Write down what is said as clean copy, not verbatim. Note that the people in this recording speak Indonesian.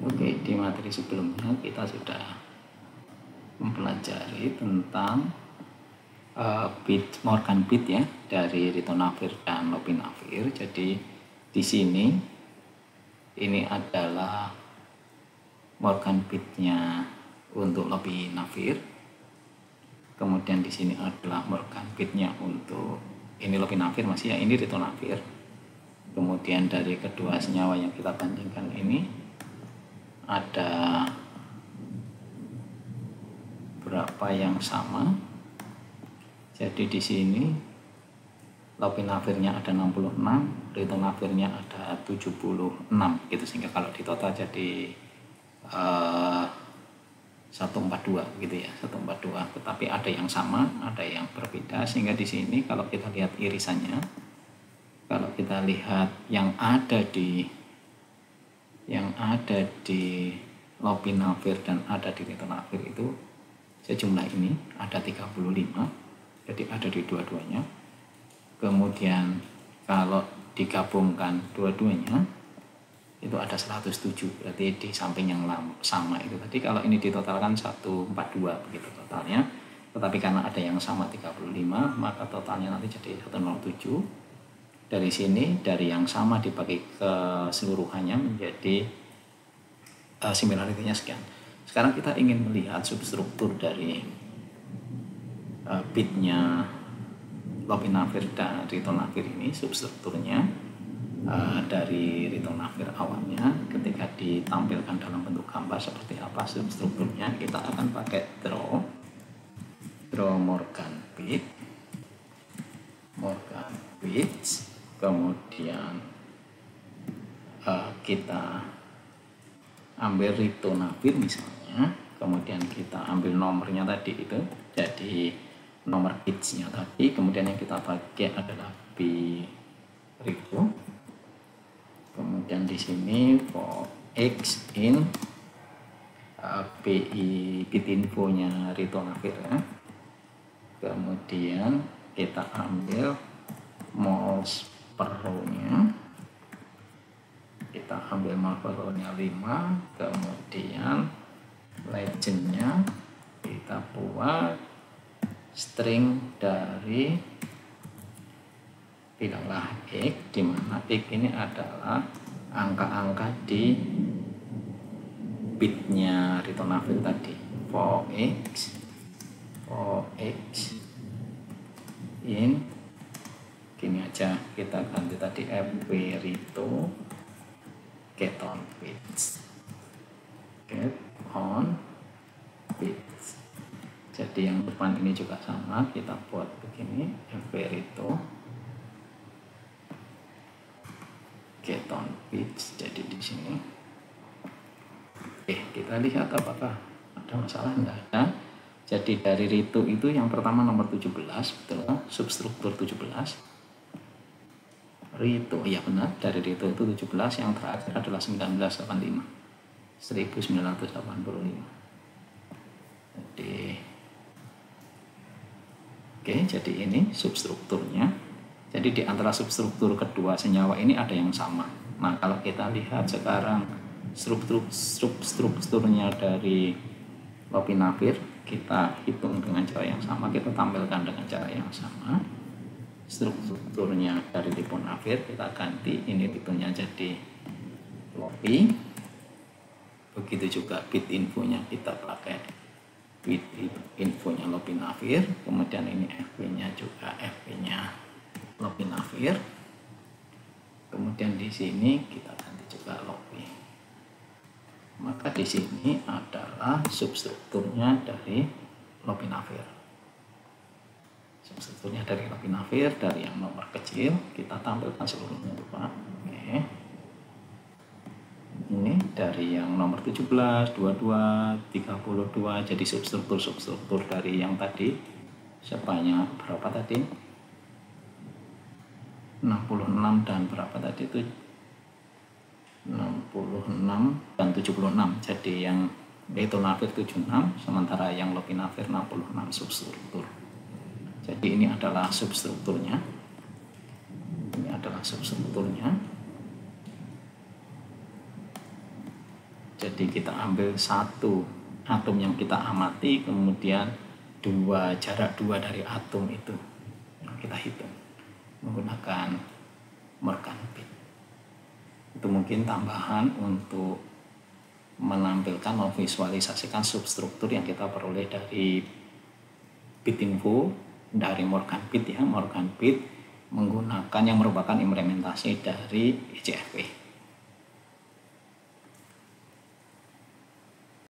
Oke, di materi sebelumnya kita sudah mempelajari tentang Morgan bit ya, dari ritonavir dan lopinavir. Jadi di sini ini adalah Morgan bitnya untuk lopinavir. Kemudian di sini adalah Morgan bitnya untuk ini lopinavir masih ya, ini ritonavir. Kemudian dari kedua senyawa yang kita bandingkan ini ada berapa yang sama. Jadi di sini lopinavirnya ada 66, ritonavirnya ada 76 gitu, sehingga kalau di total jadi 142 gitu ya, 142. Tetapi ada yang sama, ada yang berbeda, sehingga di sini kalau kita lihat irisannya, kalau kita lihat yang ada di lopinavir dan ada di ritonavir itu sejumlah ini ada 35, jadi ada di dua-duanya. Kemudian kalau digabungkan dua-duanya itu ada 107, berarti di samping yang sama itu tadi. Kalau ini ditotalkan 142 begitu totalnya, tetapi karena ada yang sama 35 maka totalnya nanti jadi 107. Dari sini dari yang sama dibagi keseluruhannya menjadi similarity-nya sekian. Sekarang kita ingin melihat substruktur dari bitnya lopinavir dan ritonavir ini. Substrukturnya dari ritonavir awalnya ketika ditampilkan dalam bentuk gambar seperti apa substrukturnya, kita akan pakai draw Morgan bit, kemudian kita ambil ritonavir misalnya, kemudian kita ambil nomornya tadi itu, jadi nomor bitsnya tadi, kemudian yang kita pakai adalah rito, kemudian di sini for x in bit infonya ritonavir ya. Kemudian kita ambil moles per row-nya, kita ambil moles per row-nya 5, kemudian legend-nya kita buat string dari bilanglah x, di mana x ini adalah angka-angka di bitnya ritonavir tadi. For x in gini aja, kita ganti tadi fp rito get on bits. Jadi yang depan ini juga sama, kita buat begini, fp rito get on bits. Jadi di sini kita lihat apakah ada masalah. Enggak ada. Jadi dari rito itu yang pertama nomor 17, betul kan? Substruktur 17 rito, ya benar, dari rito itu 17, yang terakhir adalah 1985. Jadi ini substrukturnya. Jadi di antara substruktur kedua senyawa ini ada yang sama. Nah, kalau kita lihat sekarang strukturnya dari lopinavir, kita hitung dengan cara yang sama, kita tampilkan dengan cara yang sama. Strukturnya dari ritonavir kita ganti, ini ritonya jadi lopi. Begitu juga bit infonya kita pakai bit infonya lopinavir. Kemudian ini fp-nya juga fp-nya lopinavir. Kemudian di sini kita ganti juga lopi. Maka di sini adalah substrukturnya dari lopinavir. Substrukturnya dari lopinavir, dari yang nomor kecil kita tampilkan seluruhnya Pak. Oke. Ini dari yang nomor 17, 22, 32, jadi substruktur dari yang tadi sebanyak berapa tadi? 66 dan berapa tadi itu? 66 dan 76. Jadi yang ritonavir 76, sementara yang lopinavir 66 substruktur. Jadi ini adalah substrukturnya. Ini adalah substrukturnya. Jadi kita ambil satu atom yang kita amati, kemudian jarak 2 dari atom itu kita hitung menggunakan Morgan bit. Itu mungkin tambahan untuk menampilkan, memvisualisasikan substruktur yang kita peroleh dari bit info dari Morgan bit ya. Morgan bit menggunakan yang merupakan implementasi dari ECFP.